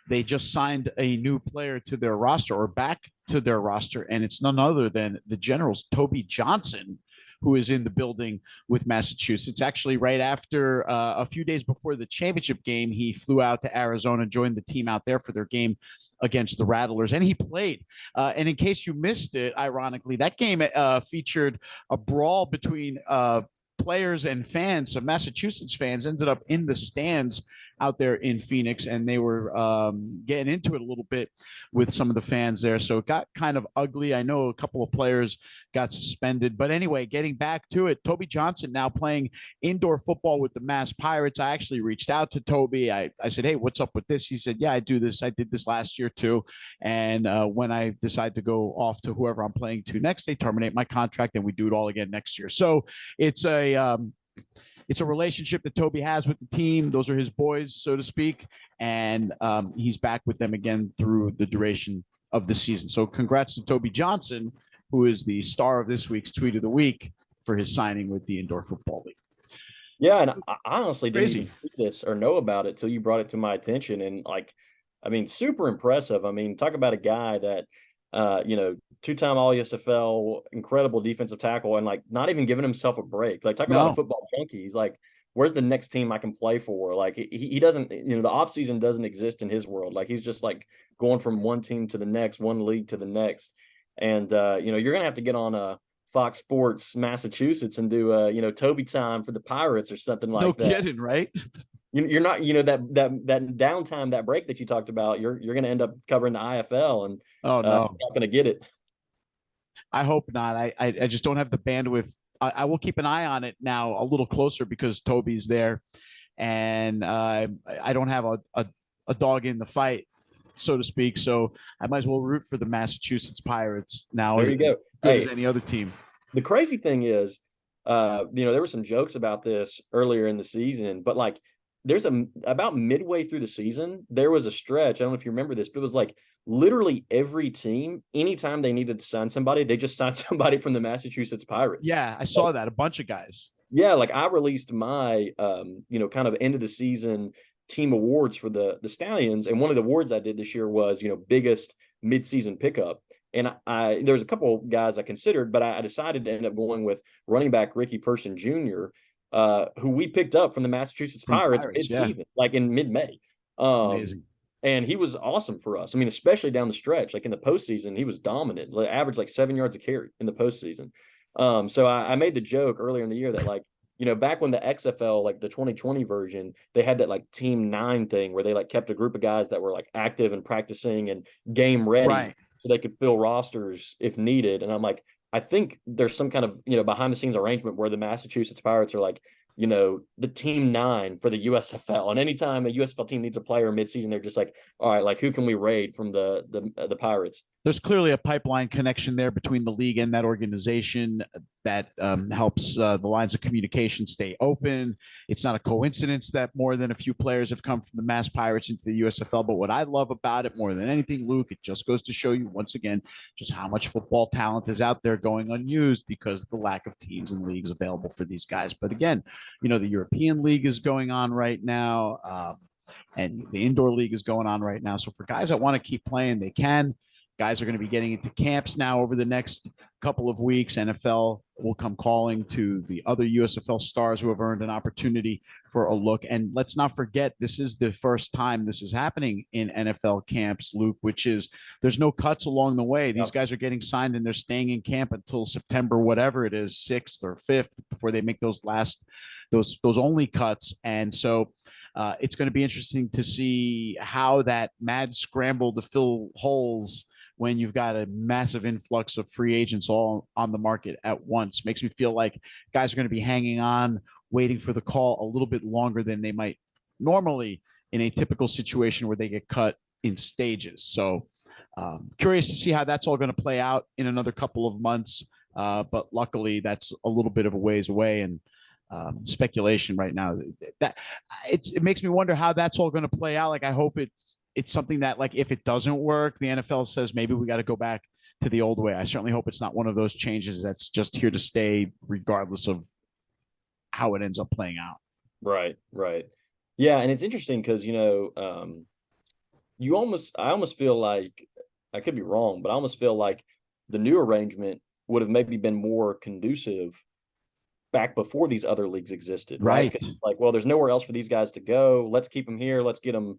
Speaker 1: they just signed a new player to their roster, or back to their roster, and it's none other than the Generals' Toby Johnson, who is in the building with Massachusetts. Actually, right after a few days before the championship game, he flew out to Arizona, joined the team out there for their game against the Rattlers, and he played. And in case you missed it, ironically, that game featured a brawl between players and fans. Some Massachusetts fans ended up in the stands out there in Phoenix, and they were getting into it a little bit with some of the fans there. So it got kind of ugly. I know a couple of players got suspended. But anyway, getting back to it, Toby Johnson now playing indoor football with the Mass Pirates. I actually reached out to Toby. I said, hey, what's up with this? He said, yeah, I do this. I did this last year too. And when I decide to go off to whoever I'm playing to next, they terminate my contract and we do it all again next year. So it's a relationship that Toby has with the team. Those are his boys, so to speak. And he's back with them again through the duration of the season. So congrats to Toby Johnson, who is the star of this week's Tweet of the Week for his signing with the Indoor Football League.
Speaker 2: Yeah, and I honestly didn't
Speaker 1: Crazy.
Speaker 2: even see this or know about it till you brought it to my attention. And like, I mean, super impressive. I mean, talk about a guy that, two-time All USFL, incredible defensive tackle, and like not even giving himself a break. Like, talk about a
Speaker 1: No,
Speaker 2: football junkie. He's like, where's the next team I can play for? Like, he doesn't, the offseason doesn't exist in his world. Like, he's just like going from one team to the next, one league to the next. And, you're going to have to get on a Fox Sports Massachusetts and do Toby time for the Pirates or something
Speaker 1: no
Speaker 2: like that.
Speaker 1: kidding, right?
Speaker 2: You're not, that downtime, that break that you talked about, you're going to end up covering the IFL, and
Speaker 1: Oh
Speaker 2: you're
Speaker 1: no,
Speaker 2: not going to get it.
Speaker 1: I hope not. I just don't have the bandwidth. I will keep an eye on it now a little closer because Toby's there, and I don't have a dog in the fight, so to speak. So I might as well root for the Massachusetts Pirates now.
Speaker 2: There you go.
Speaker 1: Good
Speaker 2: Hey,
Speaker 1: as any other team.
Speaker 2: the crazy thing is, there were some jokes about this earlier in the season, but like there's about midway through the season, there was a stretch. I don't know if you remember this, but it was like literally every team, anytime they needed to sign somebody, they just signed somebody from the Massachusetts Pirates.
Speaker 1: Yeah, I saw that. A bunch of guys.
Speaker 2: Yeah, like I released my kind of end of the season team awards for the Stallions, and one of the awards I did this year was biggest midseason pickup. And I there was a couple guys I considered, but I decided to end up going with running back Ricky Person Jr., who we picked up from the Massachusetts
Speaker 1: From
Speaker 2: Pirates
Speaker 1: Pirates, yeah.
Speaker 2: mid-season, like in mid-May. Um,
Speaker 1: Amazing.
Speaker 2: and he was awesome for us. I mean, especially down the stretch, like in the postseason, he was dominant, like averaged like 7 yards a carry in the postseason. So I made the joke earlier in the year that like, back when the XFL, like the 2020 version, they had that like team 9 thing where they like kept a group of guys that were like active and practicing and game ready
Speaker 1: Right.
Speaker 2: so they could fill rosters if needed. And I'm like, I think there's some kind of, behind the scenes arrangement where the Massachusetts Pirates are like, the team 9 for the USFL. And anytime a USFL team needs a player midseason, they're just like, all right, like who can we raid from the Pirates?
Speaker 1: There's clearly a pipeline connection there between the league and that organization that helps the lines of communication stay open. It's not a coincidence that more than a few players have come from the Mass Pirates into the USFL. But what I love about it more than anything, Luke, it just goes to show you once again just how much football talent is out there going unused because of the lack of teams and leagues available for these guys. But again, the European League is going on right now. And the indoor league is going on right now. So for guys that want to keep playing, they can. Guys are going to be getting into camps now over the next couple of weeks. NFL will come calling to the other USFL stars who have earned an opportunity for a look. And let's not forget, this is the first time this is happening in NFL camps, Luke, which is there's no cuts along the way. These guys are getting signed and they're staying in camp until September, whatever it is, 6th or 5th, before they make those only cuts. And so it's going to be interesting to see how that mad scramble to fill holes when you've got a massive influx of free agents all on the market at once. Makes me feel like guys are going to be hanging on, waiting for the call a little bit longer than they might normally in a typical situation where they get cut in stages. So curious to see how that's all going to play out in another couple of months. But luckily that's a little bit of a ways away, and speculation right now that it makes me wonder how that's all going to play out. Like, I hope it's something that, like, if it doesn't work, the NFL says maybe we got to go back to the old way. I certainly hope it's not one of those changes that's just here to stay, regardless of how it ends up playing out.
Speaker 2: Right. Yeah, and it's interesting because I almost feel like, I could be wrong, but I almost feel like the new arrangement would have maybe been more conducive back before these other leagues existed, right?
Speaker 1: Right.
Speaker 2: Like, well, there's nowhere else for these guys to go. Let's keep them here. Let's get them,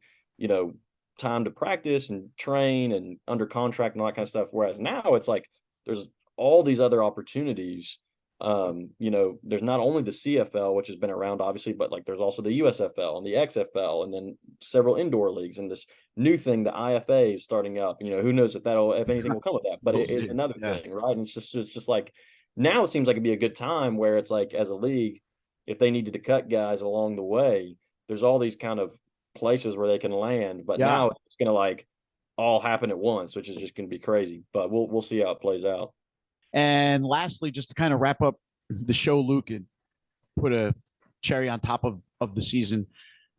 Speaker 2: time to practice and train and under contract and all that kind of stuff. Whereas now it's like there's all these other opportunities there's not only the CFL, which has been around obviously, but like there's also the USFL and the XFL, and then several indoor leagues, and this new thing, the IFA, is starting up. Who knows if anything will come with that, but
Speaker 1: We'll
Speaker 2: it's
Speaker 1: see.
Speaker 2: another
Speaker 1: Yeah.
Speaker 2: thing, right? And it's just like now it seems like it'd be a good time where it's like, as a league, if they needed to cut guys along the way, there's all these kind of places where they can land. But
Speaker 1: Yeah.
Speaker 2: now it's gonna like all happen at once, which is just gonna be crazy. But we'll see how it plays out.
Speaker 1: And lastly, just to kind of wrap up the show, Luke, and put a cherry on top of the season.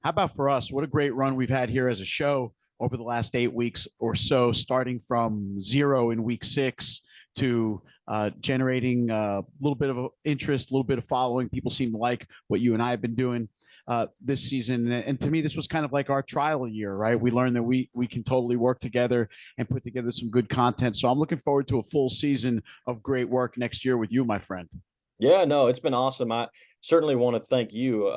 Speaker 1: How about for us? What a great run we've had here as a show over the last 8 weeks or so, starting from 0 in week 6 to generating a little bit of interest, a little bit of following. People seem to like what you and I have been doing this season. And to me, this was kind of like our trial year, right? We learned that we can totally work together and put together some good content. So I'm looking forward to a full season of great work next year with you, my friend.
Speaker 2: Yeah, no, it's been awesome. I certainly want to thank you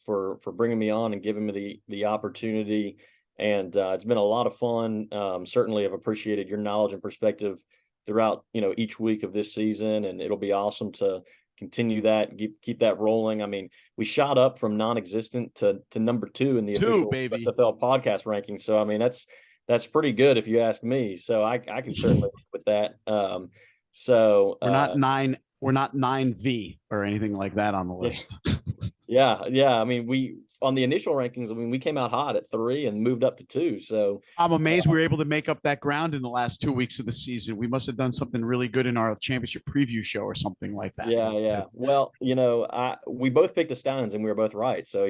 Speaker 2: for bringing me on and giving me the opportunity. And it's been a lot of fun. Certainly, I've appreciated your knowledge and perspective throughout each week of this season, and it'll be awesome to continue that, keep that rolling. I mean, we shot up from non-existent to number 2 in the
Speaker 1: Two,
Speaker 2: official
Speaker 1: baby.
Speaker 2: USFL podcast ranking. So I mean, that's pretty good if you ask me. So I can certainly with that. So
Speaker 1: We're not 9V or anything like that on the list.
Speaker 2: yeah. I mean, we on the initial rankings, I mean, we came out hot at 3 and moved up to 2. So
Speaker 1: I'm amazed we were able to make up that ground in the last 2 weeks of the season. We must have done something really good in our championship preview show or something like that.
Speaker 2: yeah. Well, we both picked the Stallions and we were both right. So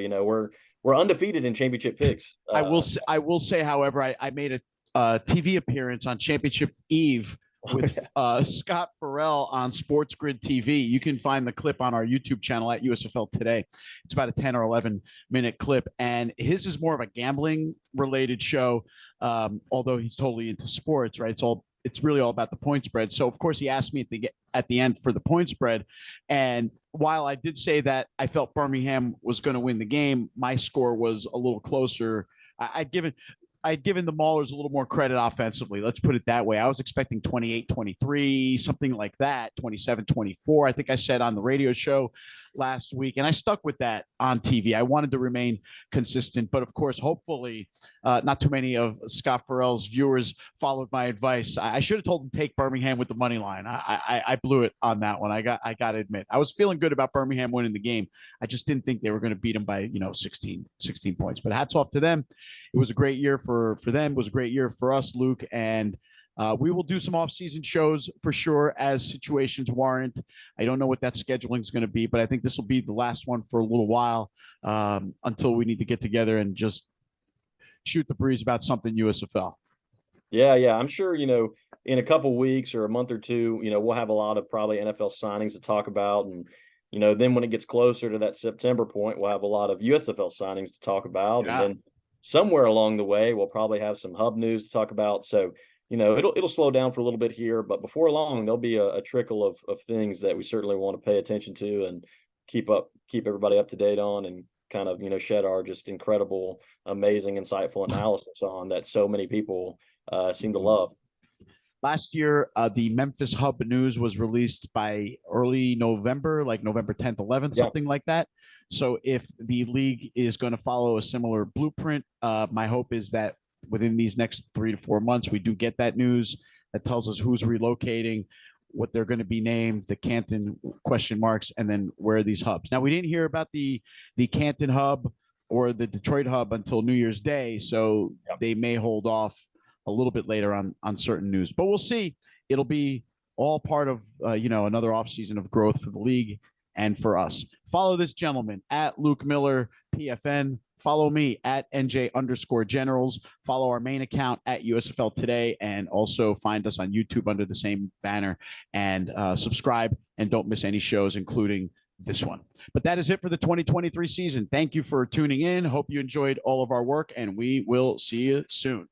Speaker 2: we're undefeated in championship picks.
Speaker 1: I will say, however, I made a TV appearance on Championship Eve with Scott Farrell on Sports Grid TV. You can find the clip on our YouTube channel at USFL Today. It's about a 10 or 11-minute clip, and his is more of a gambling related show, although he's totally into sports, right? It's really all about the point spread. So of course he asked me at the end for the point spread, and while I did say that I felt Birmingham was going to win the game, my score was a little closer. I'd given the Maulers a little more credit offensively. Let's put it that way. I was expecting 28-23, something like that, 27-24. I think I said on the radio show last week, and I stuck with that on TV. I wanted to remain consistent, but of course, hopefully, not too many of Scott Farrell's viewers followed my advice. I should have told them take Birmingham with the money line. I blew it on that one. I got to admit, I was feeling good about Birmingham winning the game. I just didn't think they were going to beat them by 16 points. But hats off to them. It was a great year for them. It was a great year for us, Luke, and we will do some off-season shows for sure as situations warrant. I don't know what that scheduling is going to be, but I think this will be the last one for a little while until we need to get together and just shoot the breeze about something USFL.
Speaker 2: Yeah. I'm sure, in a couple weeks or a month or two, we'll have a lot of probably NFL signings to talk about. And, then when it gets closer to that September point, we'll have a lot of USFL signings to talk about. Yeah. And then somewhere along the way, we'll probably have some hub news to talk about. So, it'll slow down for a little bit here, but before long, there'll be a trickle of things that we certainly want to pay attention to and keep everybody up to date on, and kind of, shed our just incredible, amazing, insightful analysis on that so many people seem to love.
Speaker 1: Last year, the Memphis Hub News was released by early November, like November 10th, 11th, something like that. So if the league is going to follow a similar blueprint, my hope is that within these next 3 to 4 months, we do get that news that tells us who's relocating, what they're going to be named, the Canton question marks, and then where are these hubs. Now, we didn't hear about the Canton hub or the Detroit hub until New Year's Day, so they may hold off a little bit later on certain news, but we'll see. It'll be all part of another offseason of growth for the league and for us. Follow this gentleman at Luke Miller PFN. Follow me at NJ_Generals. Follow our main account at USFL Today, and also find us on YouTube under the same banner, and subscribe and don't miss any shows, including this one. But that is it for the 2023 season. Thank you for tuning in. Hope you enjoyed all of our work, and we will see you soon.